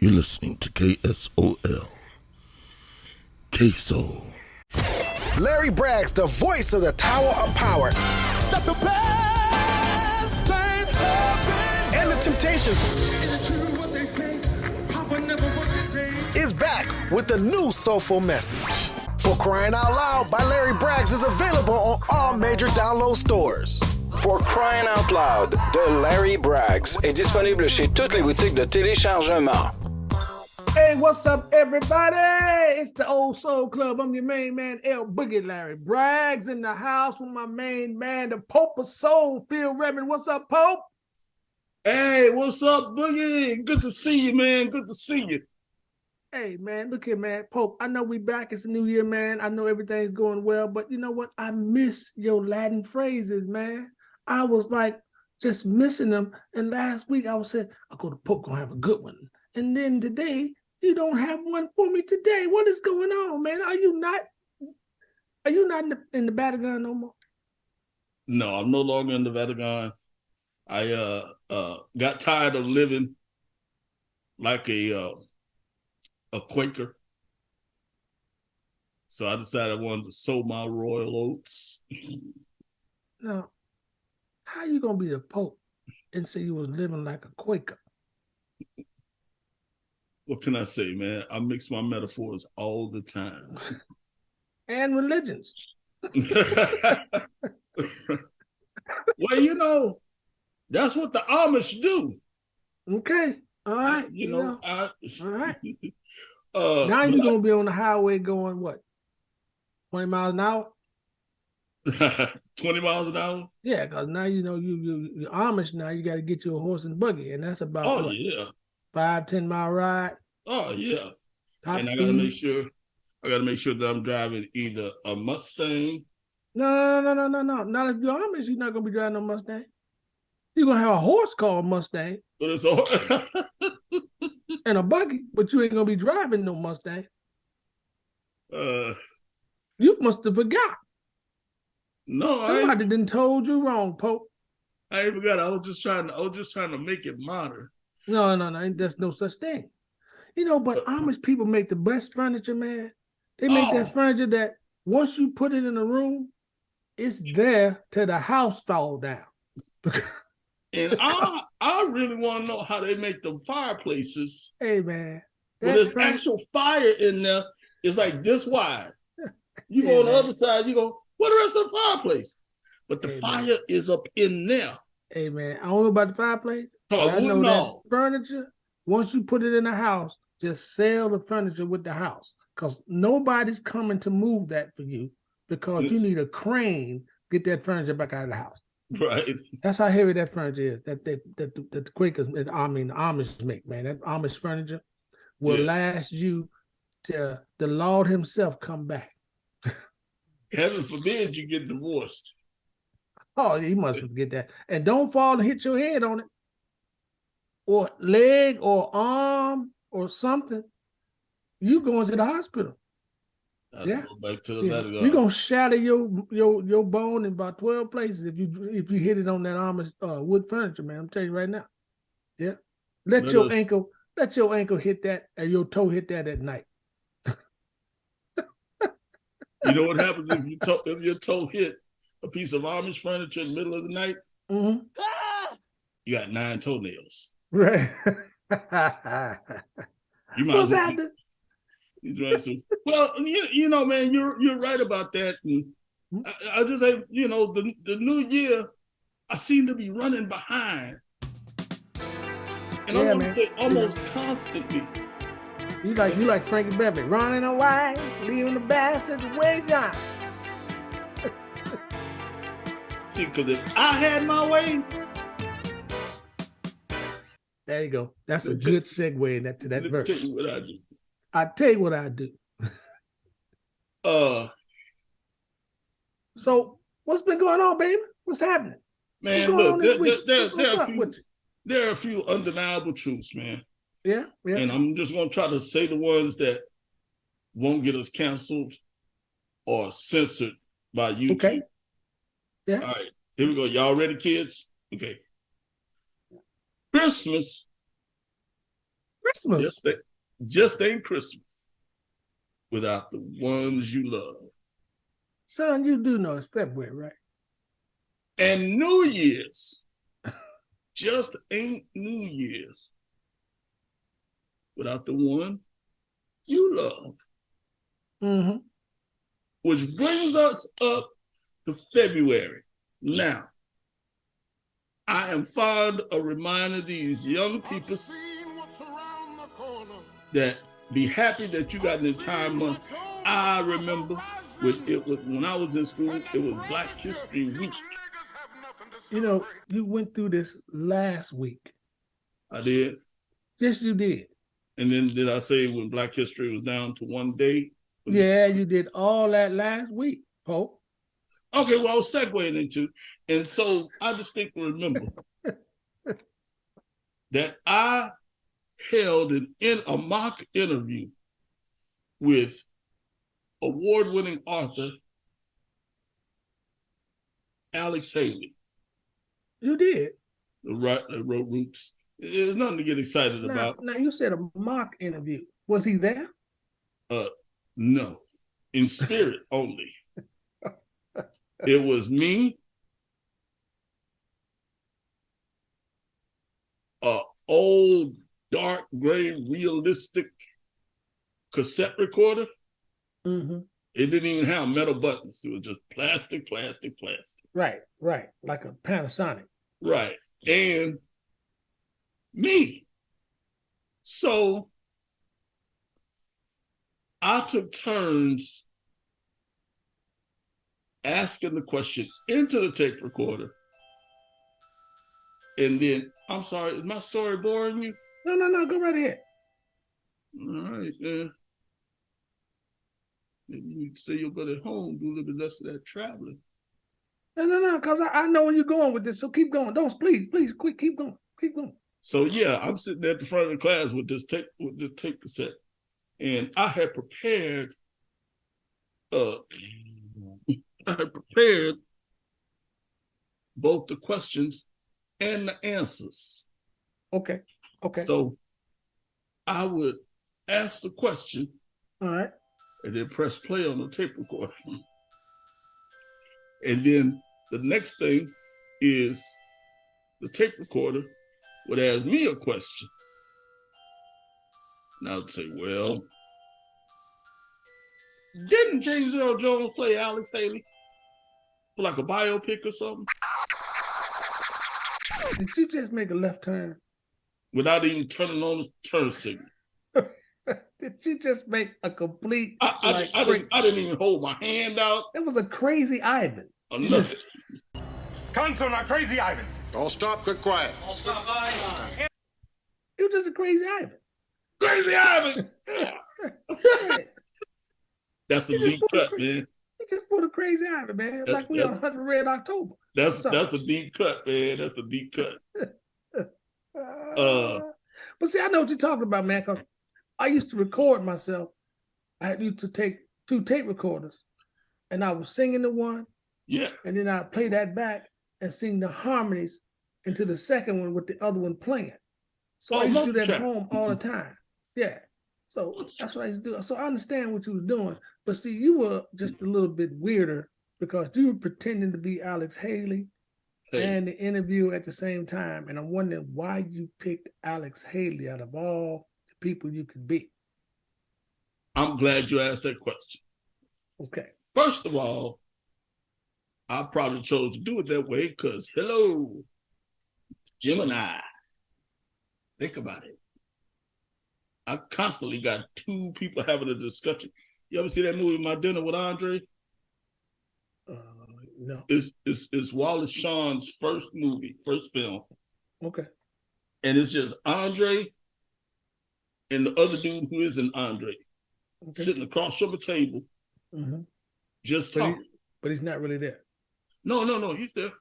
You're listening to KSOL. K-Soul. Larry Braggs, the voice of the Tower of Power. That the best thing happened. And the Temptations Is it true what they say? Papa never worked a day. is back with a new soulful message. For Crying Out Loud by Larry Braggs is available on all major download stores. For Crying Out Loud de Larry Braggs est disponible chez toutes les boutiques de téléchargement. Hey, what's up, everybody? It's the Old Soul Club. I'm your main man, L Boogie Larry Braggs, in the house with my main man, the Pope of Soul, Phil Redmond. What's up, Pope? Hey, what's up, Boogie? Good to see you, man. Good to see you. Hey, man, look here, man. Pope, I know we back. It's a new year, man. I know everything's going well, but you know what? I miss your Latin phrases, man. I was like just missing them. And last week I was saying, I'll go to Pope, gonna have a good one. And then today, you don't have one for me today. What is going on, man? Are you not in the Vatican no more? No, I'm no longer in the Vatican. I got tired of living like a Quaker. So I decided I wanted to sow my royal oats. Now, how you gonna be the Pope and say you was living like a Quaker? What can I say, man? I mix my metaphors all the time. And religions. Well, you know, that's what the Amish do. Okay. All right. All right. Now Now you're gonna be on the highway going what? 20 miles an hour? 20 miles an hour? Yeah, because now you Amish now, you gotta get you a horse and buggy, and that's about what, Yeah. 5-10 mile ride. Oh yeah. Top And I speed. gotta make sure that I'm driving either a Mustang. No. Not if you're Amish, you're not gonna be driving no Mustang. You're gonna have a horse called Mustang But it's all and a buggy, but you ain't gonna be driving no Mustang. You must have forgot. No, Somebody done told you wrong, Pope. I ain't forgot. I was just trying to make it modern. No, there's no such thing. But Amish people make the best furniture, man. They make that furniture that once you put it in a room, it's there till the house fall down. And I really want to know how they make the fireplaces. Hey, man. Well, there's actual fire in there. It's like this wide. You go on the other side, you go, what the rest of the fireplace? But the fire is up in there. Hey, man, I don't know about the fireplace. I know that furniture, once you put it in the house, just sell the furniture with the house. Because nobody's coming to move that for you because you need a crane to get that furniture back out of the house. Right. That's how heavy that furniture is. That the Quakers, the Amish make, man. That Amish furniture will last you till the Lord himself come back. Heaven forbid you get divorced. Oh, you must forget that. And don't fall and hit your head on it. Or leg or arm or something. You going to the hospital. Go back to the Vatican. You're gonna shatter your bone in about 12 places if you hit it on that Amish wood furniture, man. I'm telling you right now. Yeah. Let your ankle hit that, and your toe hit that at night. You know what happens if your toe hit a piece of Amish furniture in the middle of the night? Mm-hmm. You got 9 toenails. Right. You might What's happening? Well, you know, man, you're right about that. And I just say, the new year, I seem to be running behind. And I want to say almost constantly. You like Frankie Beverly, running away, leaving the bastards way down. See, because if I had my way. There you go. That's a good segue to that verse. Tell you what I do. I tell you what I do. So what's been going on, baby? What's happening? Man, look, there are a few undeniable truths, man. Yeah. And I'm just gonna try to say the ones that won't get us canceled or censored by YouTube. Okay. Yeah. All right, here we go. Y'all ready, kids? Okay. Christmas Christmas. Just ain't Christmas without the ones you love. Son, you do know it's February, right? And New Year's just ain't New Year's without the one you love. Mm-hmm. Which brings us up to February. Now, I am fond of reminding these young people that be happy that you got an entire month. I remember when I was in school, it was Black History Week. You know, you went through this last week. I did. Yes, you did. And then did I say when Black History was down to one day? Yeah, you did all that last week, Pope. Okay, well, I was segueing into, and so I distinctly remember that I held a mock interview with award-winning author Alex Haley. You did. That wrote Roots. There's nothing to get excited about. Now, you said a mock interview. Was he there? No, in spirit only. It was me, old dark gray realistic cassette recorder. Mm-hmm. It didn't even have metal buttons. It was just plastic. Right, like a Panasonic. Right, and me. So I took turns asking the question into the tape recorder. And then, I'm sorry, is my story boring you? No, go right ahead. All right, then. Maybe you say you'll go to home, do a little bit less of that traveling. No, because I know where you're going with this, so keep going. Don't, please, quick, keep going. So yeah, I'm sitting at the front of the class with this tape cassette. And I had prepared both the questions and the answers. Okay. So I would ask the question. All right. And then press play on the tape recorder. And then the next thing is the tape recorder would ask me a question. And I would say, well, didn't James Earl Jones play Alex Haley for like a biopic or something? Did you just make a left turn? Without even turning on the turn signal. Did you just make a complete? I didn't even hold my hand out. It was a crazy Ivan. Or nothing. Console, not crazy Ivan. All stop, get quiet. All stop, Ivan. It was just a crazy Ivan. Crazy Ivan! That's a deep cut, man. He just pulled a crazy Ivan, man. Like we on 100 Red October. That's a deep cut, man. That's a deep cut. But see, I know what you're talking about, man, because I used to record myself. I used to take 2 tape recorders, and I was singing the one, and then I'd play that back and sing the harmonies into the second one with the other one playing. So I used to do that at home all the time. Yeah. So that's what I used to do. So I understand what you was doing. But see, you were just a little bit weirder because you were pretending to be Alex Haley and the interview at the same time. And I'm wondering why you picked Alex Haley out of all the people you could be. I'm glad you asked that question. Okay. First of all, I probably chose to do it that way because, hello, Gemini. Think about it. I constantly got 2 people having a discussion. You ever see that movie, My Dinner with Andre? No. It's Wallace Shawn's first film. Okay. And it's just Andre and the other dude who isn't Andre sitting across from a table, just talking. But he's not really there. No, he's there.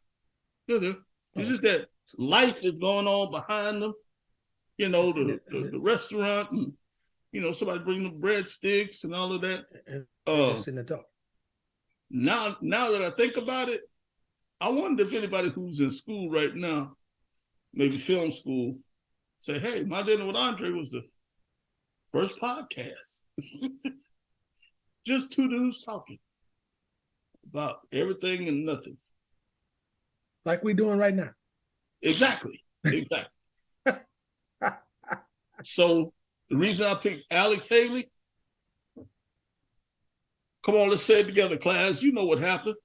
They're there. It's just that life is going on behind them. You know, the restaurant and, you know, somebody bringing them breadsticks and all of that. And just sitting there talking. Now that I think about it, I wonder if anybody who's in school right now, maybe film school, say, hey, My Dinner with Andre was the First podcast. Just two dudes talking about everything and nothing. Like we doing right now. Exactly. So the reason I picked Alex Haley, come on, let's say it together, class. You know what happened.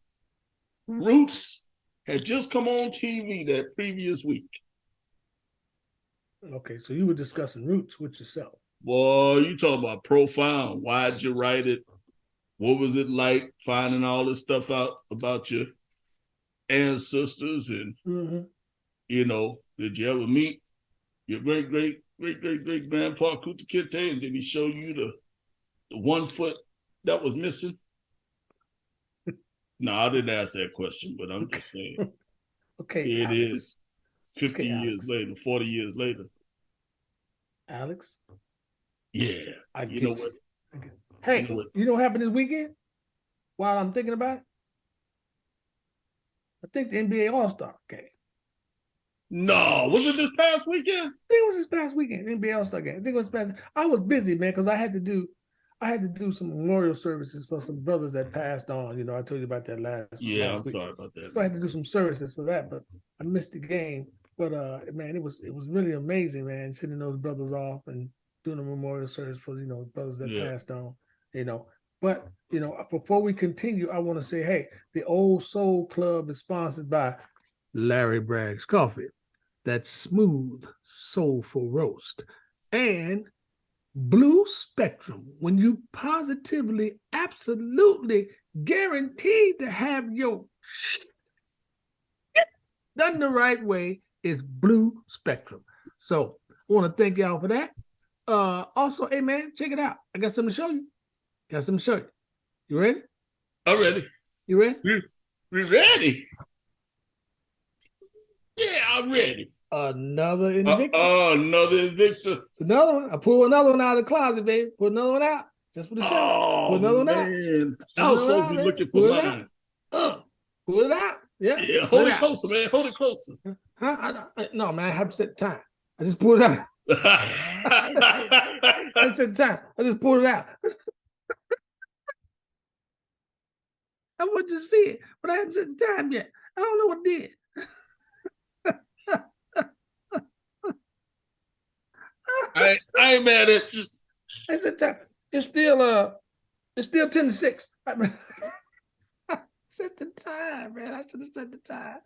Roots had just come on TV that previous week. Okay, so you were discussing Roots with yourself. Boy, you talking about profound. Why'd you write it? What was it like finding all this stuff out about your ancestors? And, you know, did you ever meet your great grandpa Kunta Kinte? And did he show you the 1 foot that was missing? No, I didn't ask that question, but I'm just saying. Okay. Here it Alex. is 50 years later, 40 years later. Alex? Yeah. You know what? Hey, you know what happened this weekend? While I'm thinking about it? I think the NBA All-Star game. No, was it this past weekend? I think it was this past weekend, NBA All-Star game. I think it was past. I was busy, man, because I had to do some memorial services for some brothers that passed on. You know, I told you about that last I'm week. sorry about that. So I had to do some services for that, but I missed the game. But man, it was really amazing, man, sending those brothers off and doing a memorial service for, you know, brothers that passed on, you know. But, you know, before we continue, I want to say, hey, the Old Soul Club is sponsored by Larry Bragg's Coffee, that smooth, soulful roast, and Blue Spectrum, when you positively, absolutely guaranteed to have your done the right way, is Blue Spectrum. So I want to thank y'all for that. Also, hey man, check it out. I got something to show you. You ready? I'm ready. You ready? We ready? Yeah, I'm ready. Another Invicta. Another Invicta. It's another one. I pulled another one out of the closet, baby. Put another one out. Just for the show. Put another one out. I was supposed to be looking for mine. Pull it out. Yeah. Yeah, hold it closer, man. Hold it closer. Huh? No, man, I have to set the time. I just pulled it out. I set the time. I just pulled it out. I wanted to see it, but I hadn't set the time yet. I don't know what it did. I ain't mad at you. I said time. It's still 10-6. Set the time, man. I should have set the time.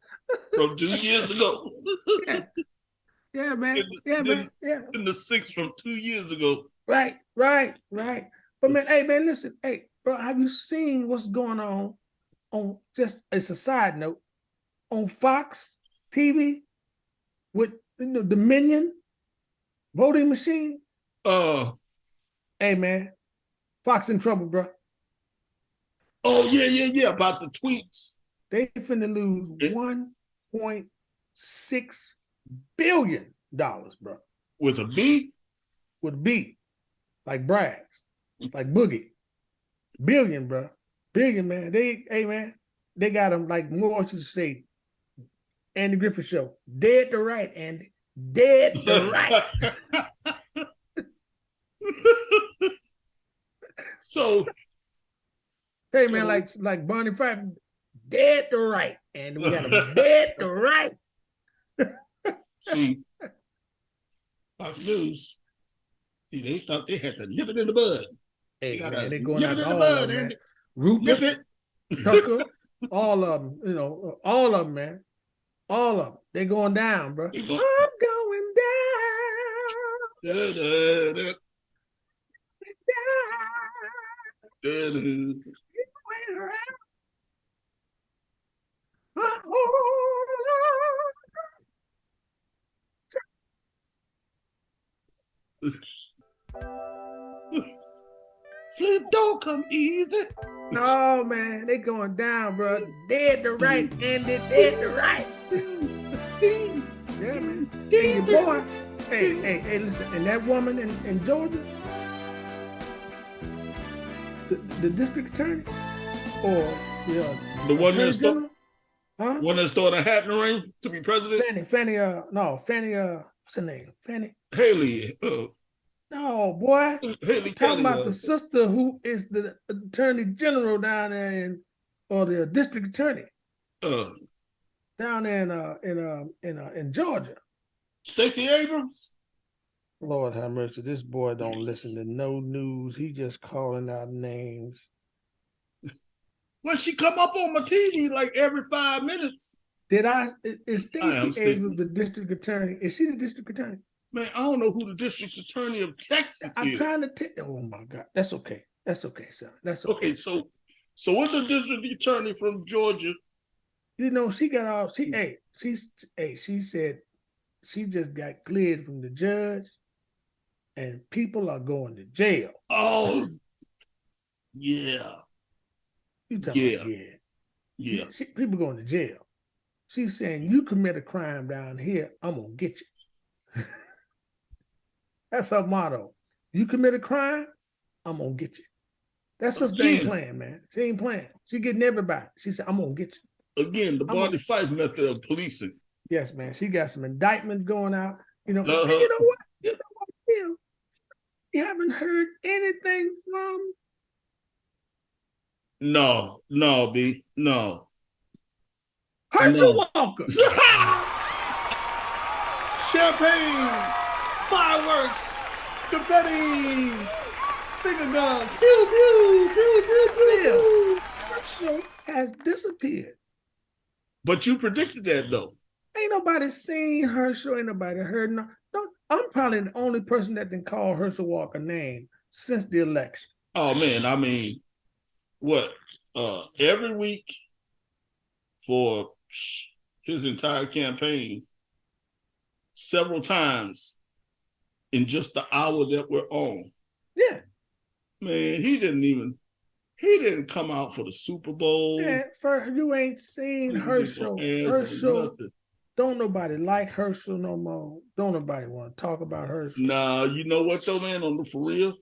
From 2 years ago. Yeah, man. Man. Yeah. In the 6 from 2 years ago. Right. But man, hey, man, listen. Hey, bro, have you seen what's going on just as a side note, on Fox TV with, you know, the Minion voting machine? Hey, man, Fox in trouble, bro. Oh, yeah, about the tweets. They finna lose $1.6 billion, bro. With a B? With a B. Like Brags. Like Boogie. Billion, bro. Billion, man. They got them like more to say. Andy Griffith Show. Dead to right, Andy. Dead to right. So, hey, man, like Barney Fife, dead to right, and we got a dead to right. See, Fox News, they thought they had to nip it in the bud. Hey, man, they're going out all of them, man. Rupert, Tucker, all of them, you know, all of them, man. All of them. They're going down, bro. I'm going down. Sleep don't come easy. No, man, they going down, bro. Dead to right, and they dead to right. Yeah, man. Hey, your boy. Hey, listen, and that woman in Georgia, the district attorney, or the one that's one that's throwing a hat in the ring to be president. Fannie, what's her name? Fannie Haley. No, boy. Haley I'm talking Kelly about the was. sister who is the attorney general down there or the district attorney Uh, down there in Georgia. Stacey Abrams. Lord have mercy. This boy don't listen to no news. He just calling out names. Well, she come up on my TV like every 5 minutes. Is Stacey Abrams the district attorney? Is she the district attorney? Man, I don't know who the district attorney of Texas I'm is. trying to tell. Oh my God, that's okay. That's okay, son. That's okay. Okay, so what's the district attorney from Georgia? You know, she got all she said she just got cleared from the judge, and people are going to jail. Oh, yeah. You talking about Yeah. People going to jail. She's saying you commit a crime down here, I'm gonna get you. That's her motto. You commit a crime, I'm gonna get you. That sister ain't playing, man. She ain't playing. She getting everybody. She said, I'm gonna get you. Again, the Barney Fife method of policing. Yes, man. She got some indictments going out. You know, and you know what? You know what, Phil? You haven't heard anything from? No, B. No. Herschel Walker. Champagne, fireworks, confetti, finger guns, pew, pew, pew, pew, pew, pew. Herschel has disappeared. But you predicted that, though. Ain't nobody seen Herschel. Ain't nobody heard. No, I'm probably the only person that can call Herschel Walker name since the election. Oh, man. I mean, what? Every week for his entire campaign, several times in just the hour that we're on. Yeah. Man, he didn't come out for the Super Bowl. Yeah, you ain't seen Herschel. Herschel, don't nobody like Herschel no more. Don't nobody want to talk about Herschel. Nah, you know what though, man, for real?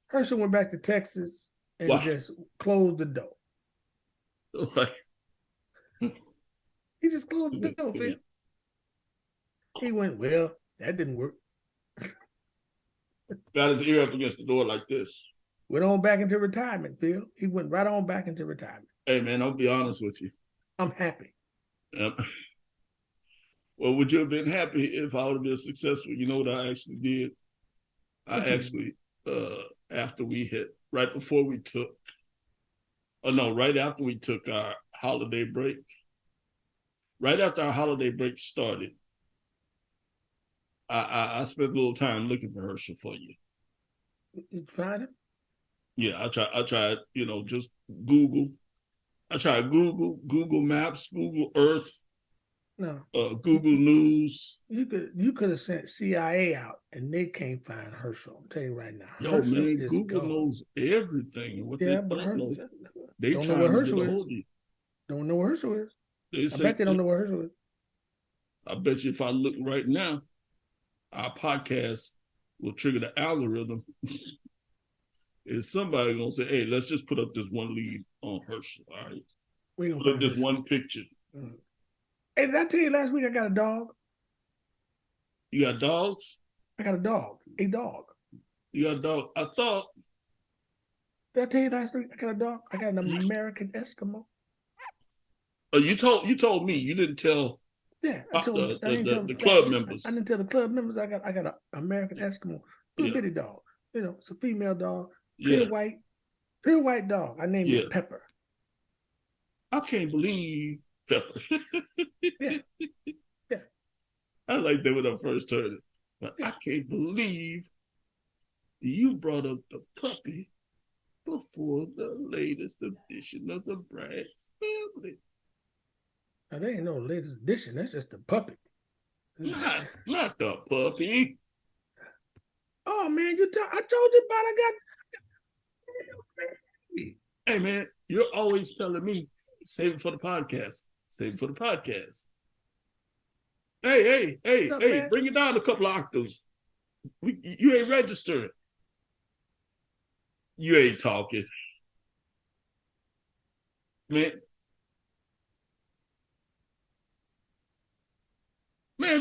Herschel went back to Texas and just closed the door. He just closed the door, man. He went, well, that didn't work. Got his ear up against the door like this. Went on back into retirement, Phil. He went right on back into retirement. Hey, man, I'll be honest with you. I'm happy. Well, would you have been happy if I would have been successful? You know what I actually did? Right after we took our holiday break, right after our holiday break started, I spent a little time looking for Herschel for you. You find him? Yeah, I tried, just Google. I tried Google Maps, Google Earth, Google News. You could have sent CIA out and they can't find Herschel. I'm telling you right now. Yo, Herschel man, Google knows everything. What they but Herschel, they don't know where Herschel is. You. Don't know where Herschel is. I bet they don't know where Herschel is. I bet you if I look right now, our podcast will trigger the algorithm. Is somebody gonna say, "Hey, let's just put up this one lead on Herschel"? All right, put up this one picture. Hey, did I tell you last week I got a dog? You got dogs? I got a dog. A dog. You got a dog? I thought. Did I tell you last week I got a dog? I got an American Eskimo. Oh, you told me. You didn't tell. Yeah, I told the club members. I didn't tell the club members I got an American Eskimo, little bitty dog. It's a female dog, pure white dog. I named it Pepper. I can't believe Pepper. Yeah. I liked that when I first heard it, but I can't believe you brought up the puppy before the latest edition of the Braggs family. Now, there ain't no latest edition. That's just the puppy. Not the puppy. Oh, man, I told you about I got. Hey, man, you're always telling me, save it for the podcast. Save it for the podcast. Hey, man? Bring it down a couple of octaves. You ain't registering. You ain't talking. Man,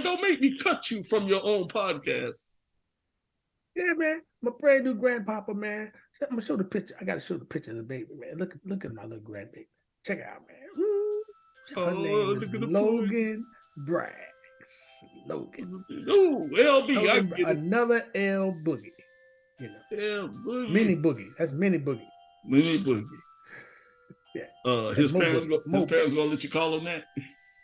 don't make me cut you from your own podcast. Yeah, man. My brand new grandpapa, man. I'm gonna show the picture. I gotta show the picture of the baby, man. Look at my little grandbaby. Check it out, man. Ooh, her name is look at the Logan Braggs. Logan. Ooh, LB, I Logan, get it. another L Boogie. You know, Boogie. Mini Boogie. That's Mini Boogie. Mini Boogie. Yeah. His Mo parents, Boogie. his parents gonna let you call him that?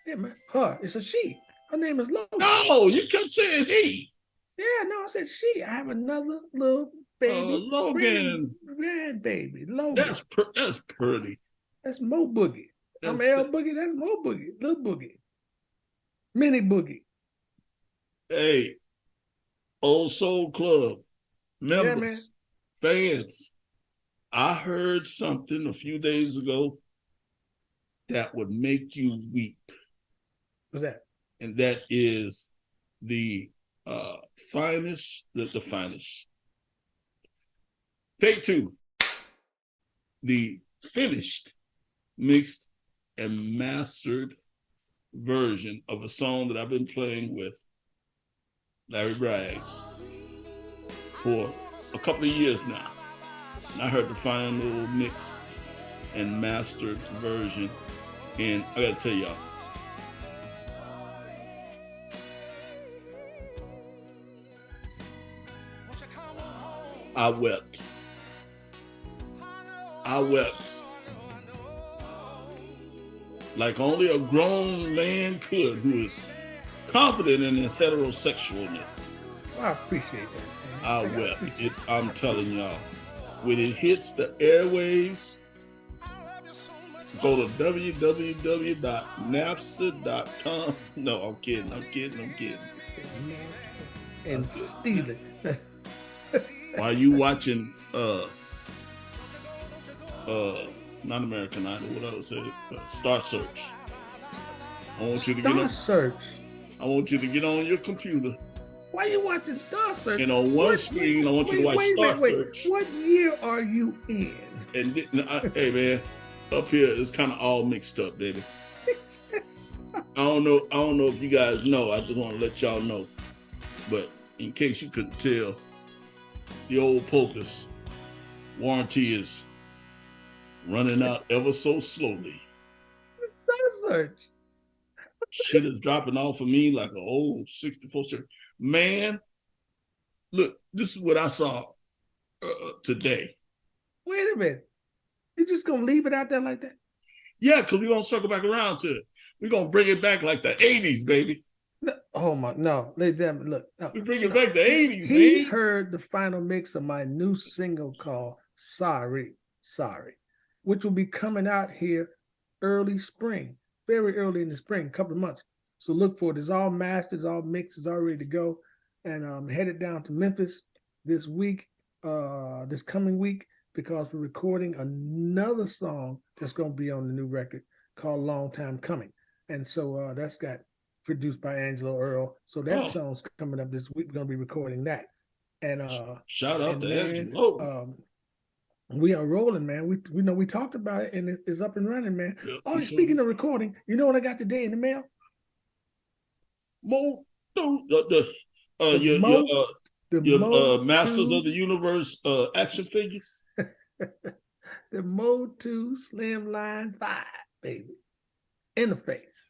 Yeah, man. It's a she. Her name is Logan. No, you kept saying he. Yeah, no, I said she. I have another little baby. Logan. Grandbaby. Logan. That's pretty. That's Mo Boogie. I'm L Boogie. That's Mo Boogie. Little Boogie. Mini Boogie. Hey, Old Soul Club members, fans. I heard something a few days ago that would make you weep. What's that? And that is the finest. Take two. The finished, mixed, and mastered version of a song that I've been playing with Larry Braggs for a couple of years now. And I heard the final mix and mastered version, and I gotta tell y'all, I wept. Like only a grown man could who is confident in his heterosexualness. I appreciate that. I wept. I'm telling y'all, when it hits the airwaves, go to www.napster.com. No, I'm kidding. And steal it. While you watching not American Idol, what I would say, Star Search. I want you to I want you to get on your computer. Why are you watching Star Search? And on one screen, I want you to watch Star Search. What year are you in? And hey man, up here it's kind of all mixed up, baby. I don't know if you guys know. I just want to let y'all know. But in case you couldn't tell, the old Pocus warranty is running out ever so slowly. Star Search. Shit is dropping off of me like an old 64 shirt. Man, look, this is what I saw today. Wait a minute. You just gonna leave it out there like that? Yeah, because we're gonna circle back around to it. We're gonna bring it back like the 80s, baby. No, ladies and gentlemen, look. We bring it back the 80s, He man. heard the final mix of my new single called Sorry, which will be coming out here early spring, very early in the spring, a couple of months. So look for it. It's all mastered, it's all mixed, it's all ready to go. And I'm headed down to Memphis this week, this coming week, because we're recording another song that's going to be on the new record called Long Time Coming. And so that's got produced by Angelo Earl. So that song's coming up this week. We're going to be recording that. And shout out to Angelo. We are rolling, man. We know we talked about it, and it's up and running, man. Speaking of recording, you know what I got today in the mail? Your Masters of the Universe action figures. The Mo 2 Slimline 5, baby. Interface.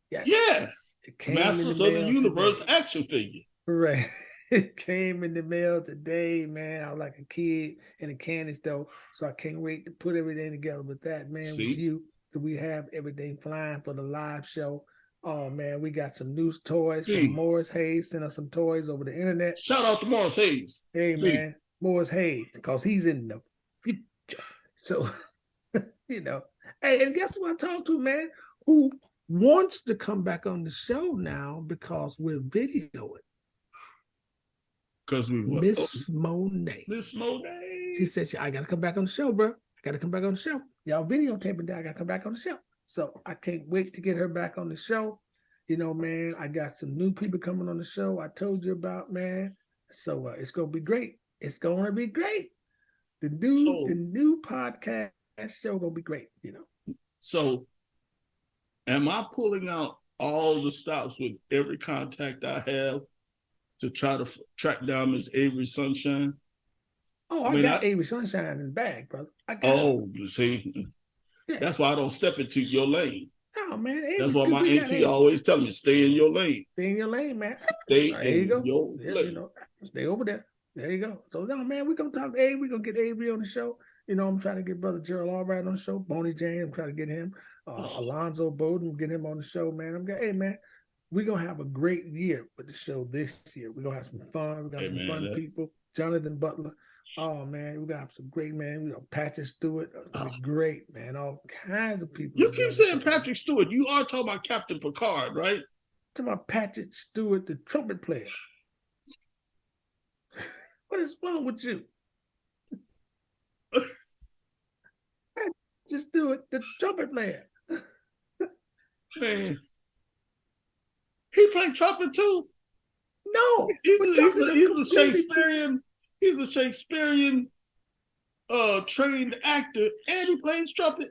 Yes. Yeah. It came Masters of the Universe today. Action figure. Right. It came in the mail today, man. I was like a kid in a candy store, so I can't wait to put everything together with that, man. With you, so we have everything flying for the live show. Oh man, we got some new toys from Morris Hayes. Sent us some toys over the internet. Shout out to Morris Hayes. Hey man, Morris Hayes, because he's in the future. So hey, and guess who I talked to, man? Who wants to come back on the show now because we're videoing. Because we what? Miss Monet. Miss Monet. She said, I got to come back on the show, bro. I got to come back on the show. Y'all videotaping that. I got to come back on the show. So I can't wait to get her back on the show. You know, man, I got some new people coming on the show I told you about, man. So it's going to be great. It's going to be great. The new podcast show going to be great, you know. So am I pulling out all the stops with every contact I have to try to track down Miss Avery Sunshine. Oh, I got Avery Sunshine in the bag, brother. I got see, yeah. That's why I don't step into your lane. No, man. Avery, that's why my auntie always tell me, stay in your lane. Stay in your lane, man. Stay there you go. Your lane. You know, stay over there. There you go. So no, man, we're gonna talk to Avery. We're gonna get Avery on the show. You know, I'm trying to get Brother Gerald Albright on the show. Boney James, I'm trying to get him. Alonzo Bowden, get him on the show, man. Hey, man, we're gonna have a great year with the show this year. We're gonna have some fun. We're gonna have some fun people. Jonathan Butler. Oh man, we're gonna have some great man. We got Patrick Stewart. It's gonna be great, man. All kinds of people. You keep saying Patrick Stewart. You are talking about Captain Picard, right? Talking about Patrick Stewart, the trumpet player. What is wrong with you? Just do it, the trumpet player. Man, he played trumpet too. No, he's a Shakespearean. He's a Shakespearean trained actor, and he plays trumpet.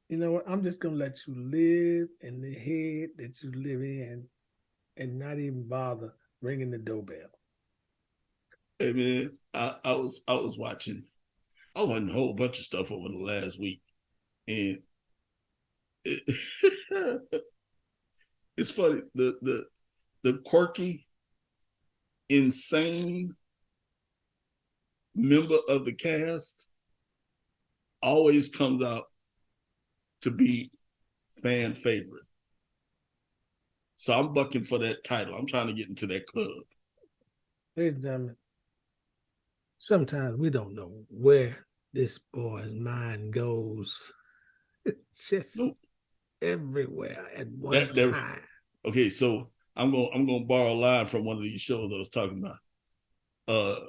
You know what? I'm just gonna let you live in the head that you live in, and not even bother ringing the doorbell. Hey man, I was watching. I watched a whole bunch of stuff over the last week, and it's funny. The quirky, insane member of the cast always comes out to be fan favorite. So I'm bucking for that title. I'm trying to get into that club. Ladies and gentlemen, sometimes we don't know where this boy's mind goes. It's just everywhere at one time. Okay, so I'm gonna borrow a line from one of these shows I was talking about. The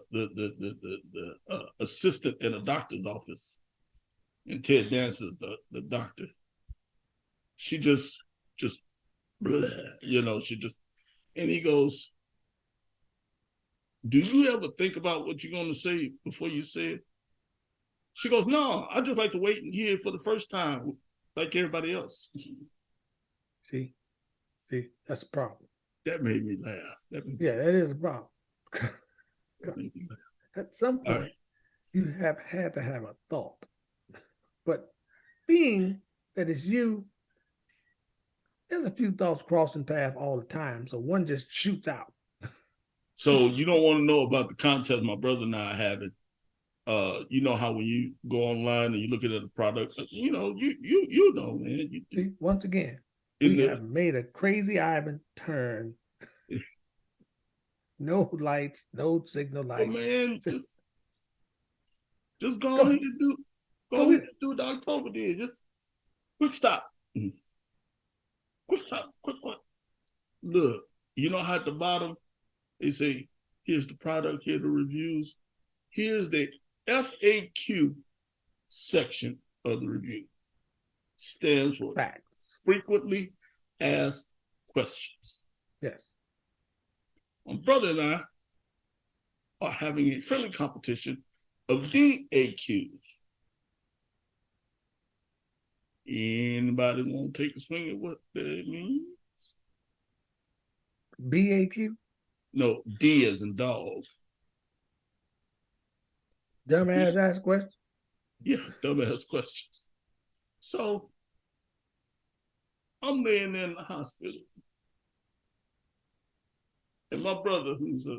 assistant in a doctor's office, and Ted Danson's the doctor. She just bleh, she just, and he goes, do you ever think about what you're gonna say before you say it? She goes, no, I just like to wait and hear it for the first time, like everybody else. See, that's a problem. That made me laugh. That is a problem. At some point, you have had to have a thought. But being that it's you, there's a few thoughts crossing paths all the time. So one just shoots out. So you don't want to know about the contest my brother and I are having. You know how when you go online and you look at the product, you know, man. See, once again, we have made a crazy Ivan turn. No lights, no signal lights. Oh, man, just go ahead and do what the October did. Just quick stop. Quick stop. Quick. Look, you know how at the bottom they say, here's the product, here are the reviews. Here's the FAQ section of the review. Stands for frequently asked questions. Yes. My brother and I are having a friendly competition of DAQs. Anybody want to take a swing at what that means? BAQ? No, D as in dog. Dumbass ass questions? Yeah, dumbass questions. So I'm laying there in the hospital. And my brother, who's a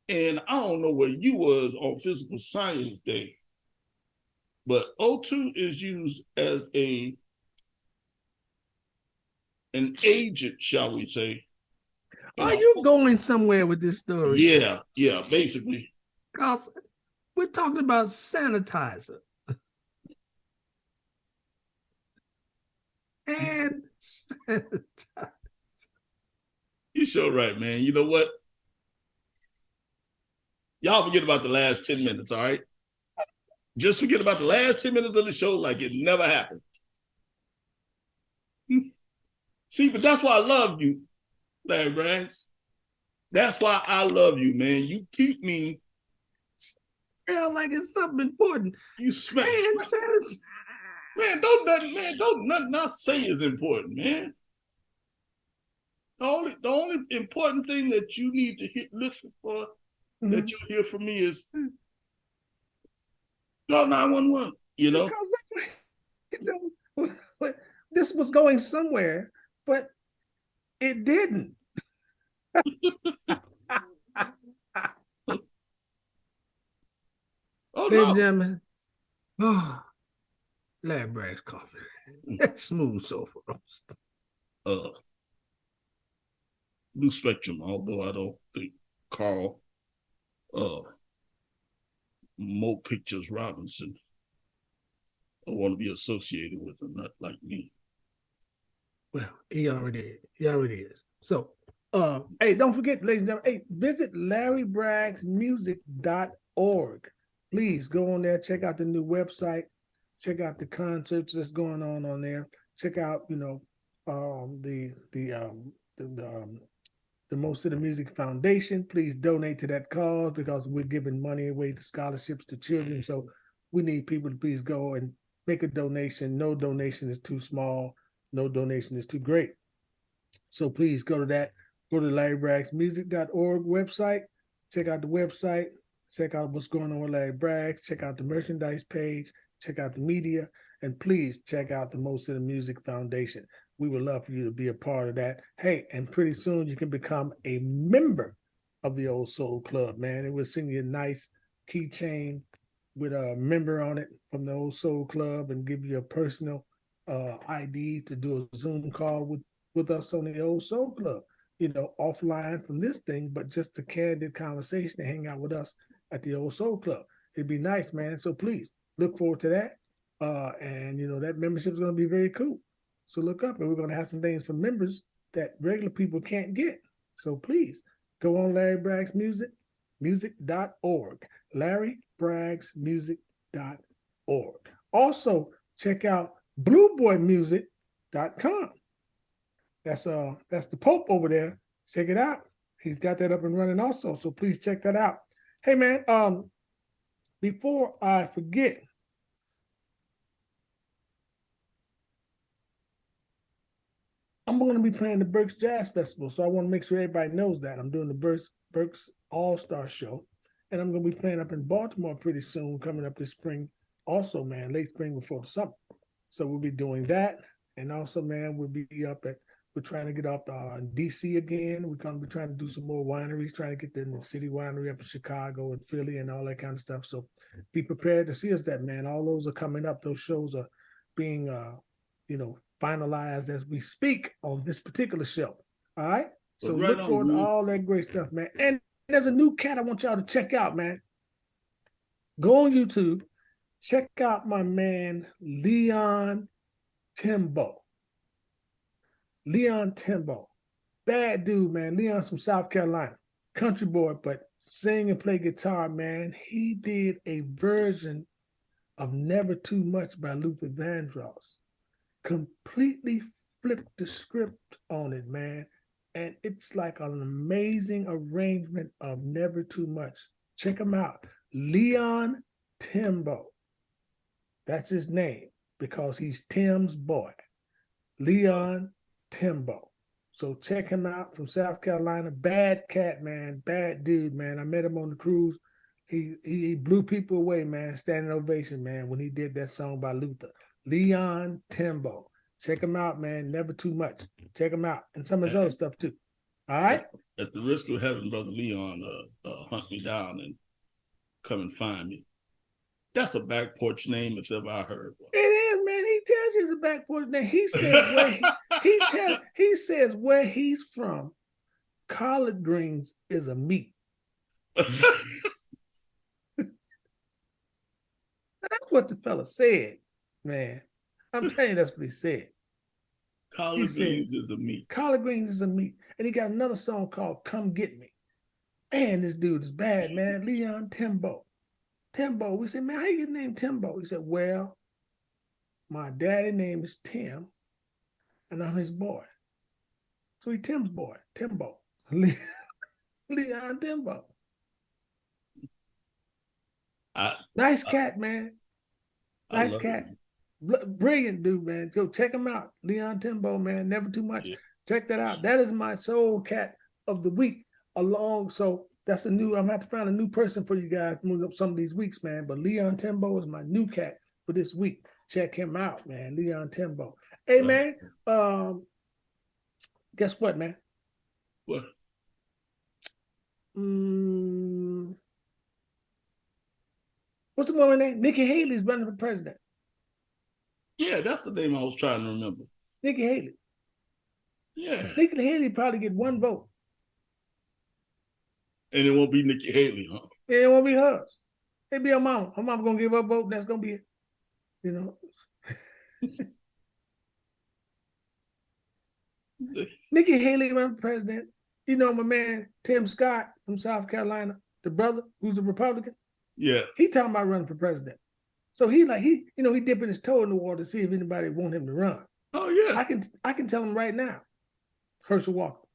And I don't know where you was on physical science day, but O2 is used as an agent, shall we say. Are you going somewhere with this story? Yeah, basically. Because we're talking about sanitizer. And sanitizer. You're sure right, man. You know what? Y'all forget about the last 10 minutes, all right? Just forget about the last 10 minutes of the show like it never happened. See, but that's why I love you, Larry Braggs. That's why I love you, man. You keep me. Feel like it's something important. You smell. Man, don't nothing I say is important, man. The only important thing that you need to listen for, that you'll hear from me is call 911. You know, because this was going somewhere, but it didn't. Ladies and gentlemen, Larry Braggs coffee. That's smooth sofa roast. Blue Spectrum, although I don't think Carl Mo Pictures Robinson I want to be associated with him, not like me. Well, he already is. So hey, don't forget, ladies and gentlemen, visit LarryBraggsMusic.org. Please go on there, check out the new website, check out the concerts that's going on there. Check out, the Mo City Music Foundation. Please donate to that cause because we're giving money away to scholarships to children. So we need people to please go and make a donation. No donation is too small. No donation is too great. So please go to that. Go to LarryBraggsMusic.org website. Check out the website. Check out what's going on with Larry Braggs. Check out the merchandise page. Check out the media. And please check out the Mo City Music Foundation. We would love for you to be a part of that. Hey, and pretty soon you can become a member of the Old Soul Club, man. And we'll send you a nice keychain with a member on it from the Old Soul Club and give you a personal ID to do a Zoom call with us on the Old Soul Club. Offline from this thing, but just a candid conversation to hang out with us at the Old Soul Club. It'd be nice, man. So please look forward to that. And that membership is going to be very cool. So look up, and we're going to have some things for members that regular people can't get. So please go on Larry Braggs music.org. LarryBraggsMusic.org. Also, check out BlueBoyMusic.com. That's the Pope over there. Check it out. He's got that up and running also. So please check that out. Hey man, before I forget, I'm going to be playing the Berks Jazz Festival. So I want to make sure everybody knows that. I'm doing the Berks All-Star Show. And I'm going to be playing up in Baltimore pretty soon, coming up this spring. Also, man, late spring before the summer. So we'll be doing that. And also, man, we're trying to get up DC again. We're going to be trying to do some more wineries, trying to get the city winery up in Chicago and Philly and all that kind of stuff. So be prepared to see us that, man. All those are coming up. Those shows are being, finalized as we speak on this particular show. All right? So look forward to all that great stuff, man. And there's a new cat I want y'all to check out, man. Go on YouTube. Check out my man, Leon Timbo. Leon Timbo. Bad dude, man. Leon's from South Carolina. Country boy, but sing and play guitar, man. He did a version of Never Too Much by Luther Vandross. Completely flipped the script on it, man. And it's like an amazing arrangement of Never Too Much. Check him out. Leon Timbo. That's his name because he's Tim's boy. Leon Timbo. So check him out from South Carolina. Bad cat, man. Bad dude, man. I met him on the cruise. He blew people away, man. Standing ovation, man, when he did that song by Luther. Leon Timbo. Check him out, man. Never Too Much. Check him out. And some of his other stuff, too. All right. At the risk of having Brother Leon hunt me down and come and find me. That's a back porch name if ever I heard one. It is, man. He tells you it's a back porch name. He says he says where he's from, collard greens is a meat. That's what the fella said, man. I'm telling you, that's what he said. Collard greens is a meat. Collard greens is a meat. And he got another song called Come Get Me. Man, this dude is bad, man. Leon Timbo. Timbo. We said, man, how you get named Timbo? He said, well, my daddy name is Tim, and I'm his boy. So he Tim's boy, Timbo. Leon Timbo. Nice cat, man. Nice cat. Brilliant dude, man. Go check him out. Leon Timbo, man. Never too much. Yeah. Check that out. That is my soul cat of the week. So that's I'm gonna have to find a new person for you guys moving up some of these weeks, man. But Leon Timbo is my new cat for this week. Check him out, man. Leon Timbo. Hey, man. Guess what, man? What? What's the woman's name? Nikki Haley's running for president. Yeah, that's the name I was trying to remember. Nikki Haley. Yeah. Nikki Haley probably get one vote. And it won't be Nikki Haley, huh? Yeah, it won't be hers. It'll be her mama. Her mama gonna give her a vote, and that's gonna be it. You know. Nikki Haley run for president. You know my man Tim Scott from South Carolina, the brother who's a Republican. Yeah. He talking about running for president. So he dipping his toe in the water to see if anybody want him to run. Oh yeah. I can tell him right now. Herschel Walker.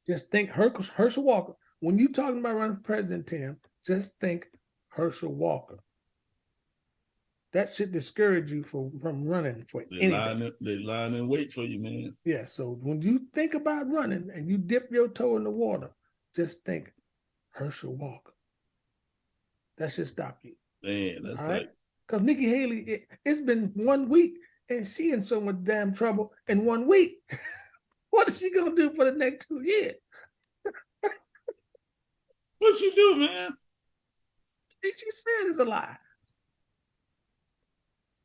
Just think Herschel Walker. When you talking about running for president, Tim, just think Herschel Walker. That should discourage you from running for anything. They line and wait for you, man. Yeah, so when you think about running and you dip your toe in the water, just think Herschel Walker. That should stop you. Man, that's right. Because Nikki Haley, it's been 1 week and she in so much damn trouble in 1 week. What is she gonna do for the next 2 years? What she do, man? She said it's a lie.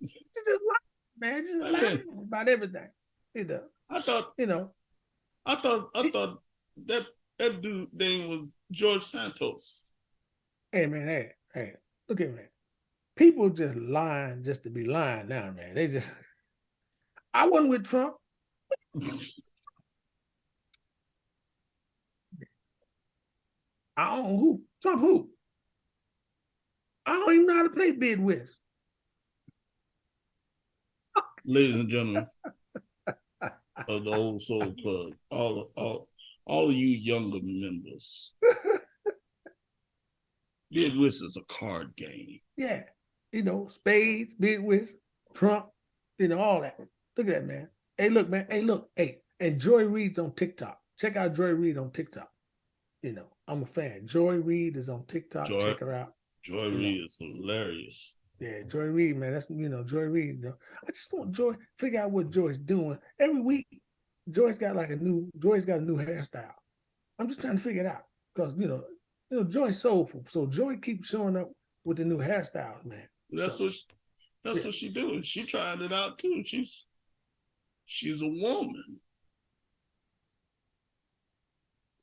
She just lied, man. Just lied about everything. You know. I thought that dude name was George Santos. Hey man, hey, look at me. People just lying just to be lying now, man. They just I wasn't with Trump. I don't know who. Trump who? I don't even know how to play bid whist. Ladies and gentlemen of the Old Soul Club, all of you younger members, bid whist is a card game. Yeah, spades, bid whist, Trump, all that. Look at that, man. Hey, look, man. Hey, and Joy Reid's on TikTok. Check out Joy Reid on TikTok. I'm a fan. Joy Reid is on TikTok. Check her out. Joy Reid is hilarious. Yeah, Joy Reid, man. That's Joy Reid. I just want Joy figure out what Joy's doing every week. Joy's got a new hairstyle. I'm just trying to figure it out because Joy's soulful, so Joy keeps showing up with the new hairstyles, man. That's what she doing. She trying it out too. She's a woman.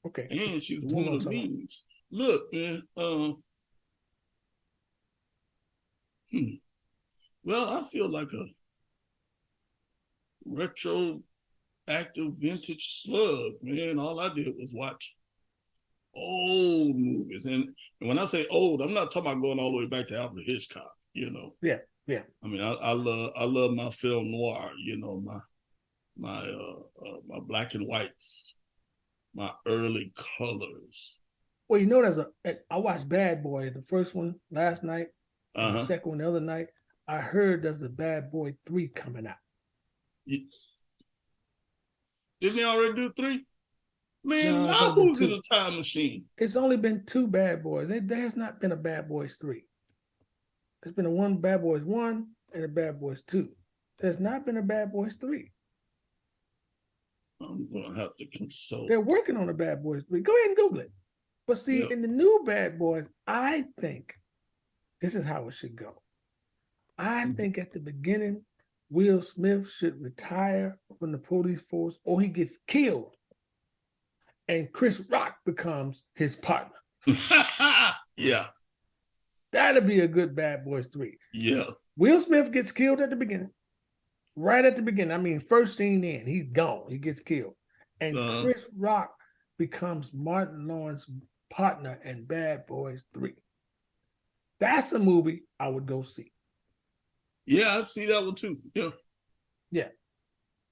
Okay. And she's a woman of means. Look, man. Well, I feel like a retroactive vintage slug, man. All I did was watch old movies. And when I say old, I'm not talking about going all the way back to Alfred Hitchcock, Yeah. I mean, I love my film noir, my black and whites, my early colors. Well, I watched Bad Boy, the first one last night, the second one the other night. I heard there's a Bad Boy 3 coming out. Didn't they already do 3? Man, now who's in a time machine? It's only been 2 Bad Boys. There has not been a Bad Boys 3. There's been a Bad Boys 1 and a Bad Boys 2. There's not been a Bad Boys 3. I'm gonna have to consult. They're working on the Bad Boys 3. Go ahead and Google it. But see, Yeah. in the new Bad Boys, I think this is how it should go. I think at the beginning, Will Smith should retire from the police force or he gets killed. And Chris Rock becomes his partner. Yeah. That'd be a good Bad Boys 3. Yeah. Will Smith gets killed at the beginning. Right at the beginning. I mean, first scene in, he's gone. He gets killed. And Chris Rock becomes Martin Lawrence's partner in Bad Boys 3. That's a movie I would go see. Yeah, I'd see that one too. Yeah. Yeah.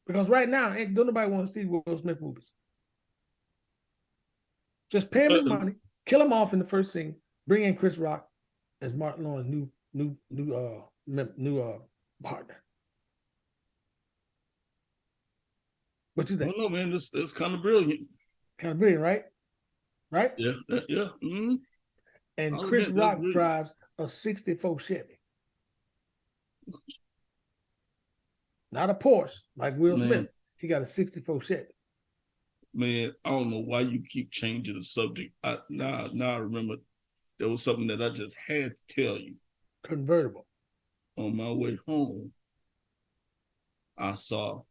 Because right now, don't nobody want to see Will Smith movies. Just pay him his money, kill him off in the first scene, bring in Chris Rock as Martin Lawrence's new partner. What you I think? don't know, man. This kind of brilliant. Kind of brilliant, right? Right? Yeah. Yeah. Mm-hmm. And I'll Chris admit, that's Rock brilliant. drives a 64 Chevy. Not a Porsche like Will Man. Smith. He got a 64 Chevy. Man, I don't know why you keep changing the subject. Now I remember there was something that I just had to tell you. Convertible. On my way home, I saw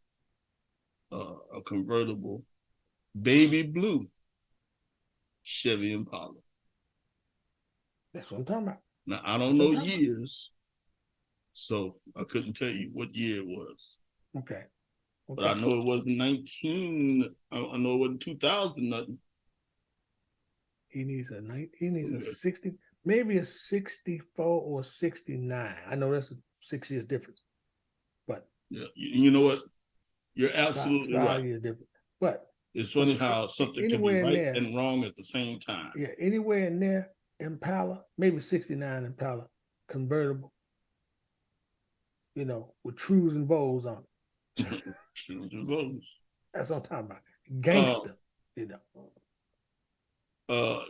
a convertible baby blue Chevy Impala. That's what I'm talking about. Now, I don't know years, so I couldn't tell you what year it was. Okay. But I know it wasn't 19. I know it wasn't 2000 nothing. He needs a 60, maybe a 64 or 69. I know that's a 6 years difference. But yeah, you know what? You're absolutely five right. years difference. But it's funny how something can be right and wrong at the same time. Yeah, anywhere in there, Impala, maybe 69 Impala, convertible, with trues and bows on it. Trues and bows. That's what I'm talking about. Gangster,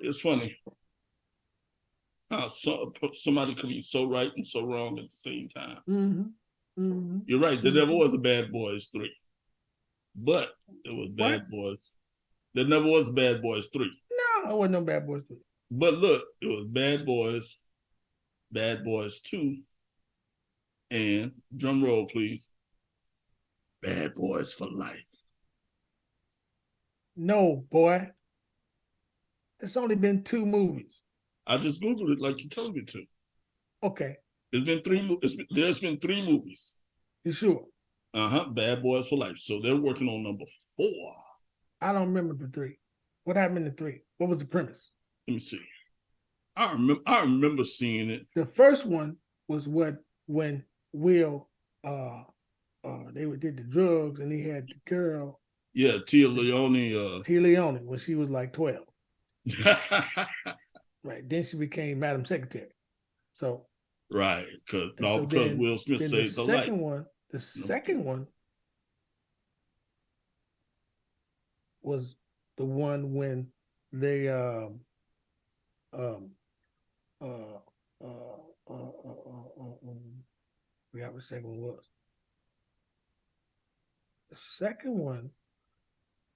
It's funny how somebody could be so right and so wrong at the same time. Mm-hmm. Mm-hmm. You're right. There never was a Bad Boys 3. But there was Bad Boys. There never was Bad Boys 3. No, it wasn't no Bad Boys 3. But look, it was Bad Boys 2, and drum roll, please, Bad Boys for Life. No, boy. It's only been 2 movies. I just Googled it like you told me to. Okay. There's been 3 movies. You sure? Bad Boys for Life. So they're working on number 4. I don't remember the 3. What happened in the 3? What was the premise? Let me see. I remember seeing it. The first one was when Will they did the drugs and he had the girl. Yeah, Tia Leone. Tia Leone when she was like 12. Right. Then she became Madam Secretary. So right, because then, Will Smith saved the life. The second one was the one when they forgot what the second one was. The second one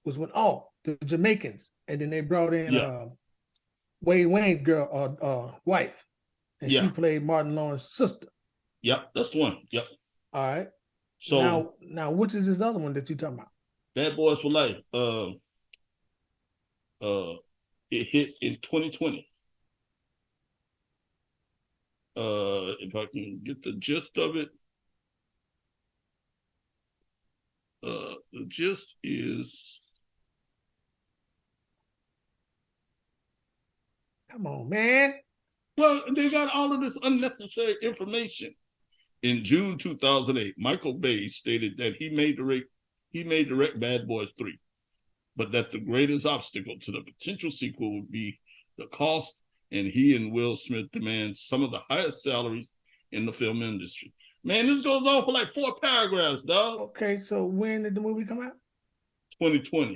was when the Jamaicans, and then they brought in Wade Wayne's girl wife, and she played Martin Lawrence's sister. Yep, that's the one. Yep. All right. So now which is this other one that you're talking about? Bad Boys for Life. It hit in 2020. If I can get the gist of it. The gist is, come on, man. Well, they got all of this unnecessary information. In June 2008, Michael Bay stated that he may direct Bad Boys 3, but that the greatest obstacle to the potential sequel would be the cost, and he and Will Smith demand some of the highest salaries in the film industry. Man, this goes on for like 4 paragraphs, dog. Okay, so when did the movie come out? 2020.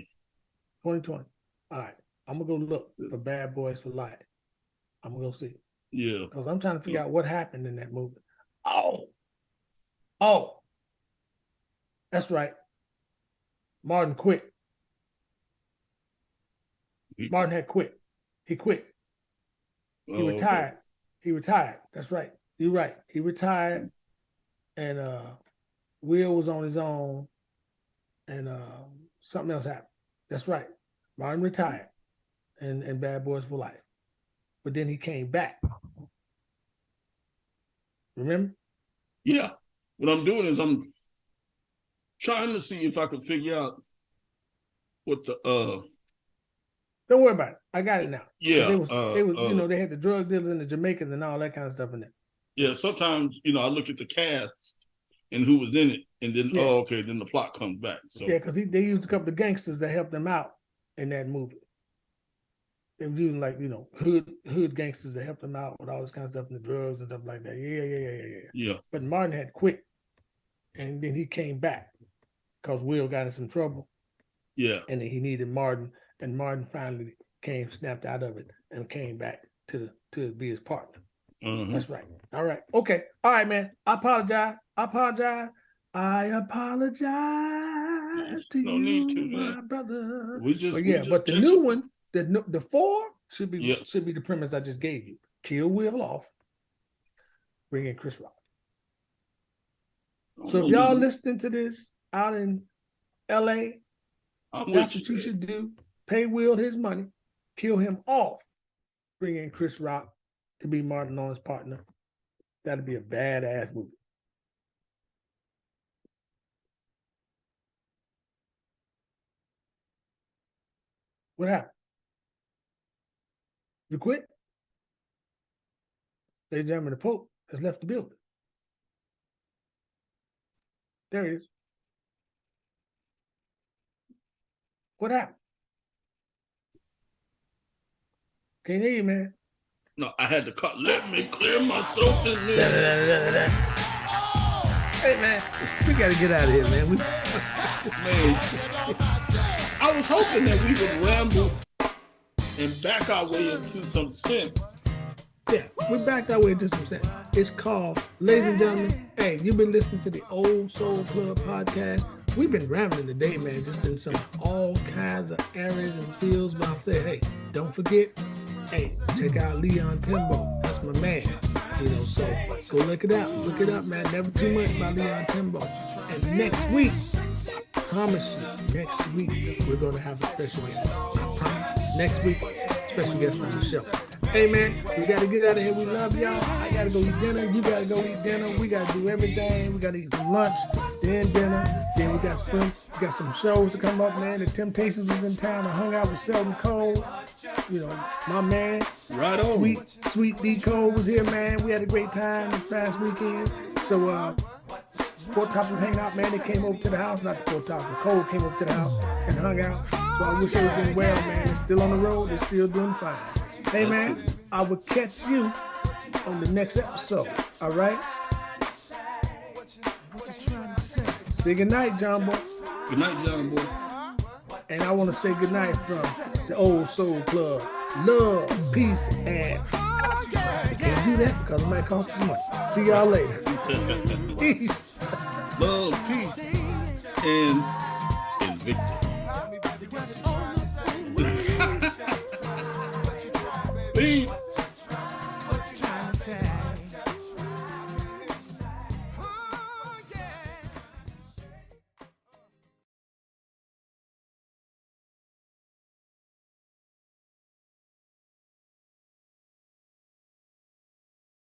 2020. All right. I'm going to go look for Bad Boys for Life. I'm going to go see it. Yeah. Because I'm trying to figure out what happened in that movie. Oh. That's right. Martin quit Martin had quit. He quit. He retired. Okay. He retired. That's right. You're right. He retired, and Will was on his own, and something else happened. That's right. Martin retired, and Bad Boys for Life. But then he came back. Remember? Yeah. What I'm doing is I'm trying to see if I can figure out what the Don't worry about it. I got it now. Yeah. They was you know, they had the drug dealers and the Jamaicans and all that kind of stuff in there. Yeah, sometimes, I look at the cast and who was in it, and then okay, then the plot comes back. So yeah, because they used a couple of gangsters that helped them out in that movie. They were using hood gangsters that helped them out with all this kind of stuff and the drugs and stuff like that. Yeah. But Martin had quit, and then he came back because Will got in some trouble. Yeah. And then he needed Martin, and Martin finally snapped out of it and came back to be his partner. That's right. All right. Okay. All right, man. I apologize. To no you, need to, my man. brother. But the new one, the 4 should be the premise I just gave you. Kill Will off, bring in Chris Rock. So if y'all listening to this out in LA, that's what you should do. Pay Will his money, kill him off, bring in Chris Rock to be Martin Lawrence's partner. That'd be a badass movie. What happened? You quit? Ladies and gentlemen, the Pope has left the building. There he is. What happened? Can't hear you, man. No, I had to cut. Let me clear my throat in there. Hey, man, we got to get out of here, man. Man, I was hoping that we would ramble and back our way into some sense. Yeah, we backed our way into some sense. It's called, ladies and gentlemen, hey, you've been listening to the Old Soul Club podcast. We've been rambling today, man, just in some all kinds of areas and fields. But I'll say, hey, don't forget, hey, check out Leon Timbo. That's my man. So go look it out. Look it up, man. Never Too Much by Leon Timbo. And next week, I promise you, next week, we're going to have a special guest. I promise. Next week, special guest on the show. Hey, man, we got to get out of here. We love y'all. I got to go eat dinner. You got to go eat dinner. We got to do everything. We got to eat some lunch, then dinner. Then we got some shows to come up, man. The Temptations was in town. I hung out with Sheldon Cole. My man. Right on. Sweet D Cole was here, man. We had a great time this past weekend. So, Four Tops was hanging out, man. They came over to the house. Not the Four Tops, but Cole came over to the house and hung out. So I wish they were doing well, man. They're still on the road. They're still doing fine. Hey, man, I will catch you on the next episode. All right? Say good night, John Boy. Good night, John Boy. And I want to say good night from the Old Soul Club. Love, peace, and I can't do that because it might cost you money. See y'all later. Peace. Love, peace, and Invictus.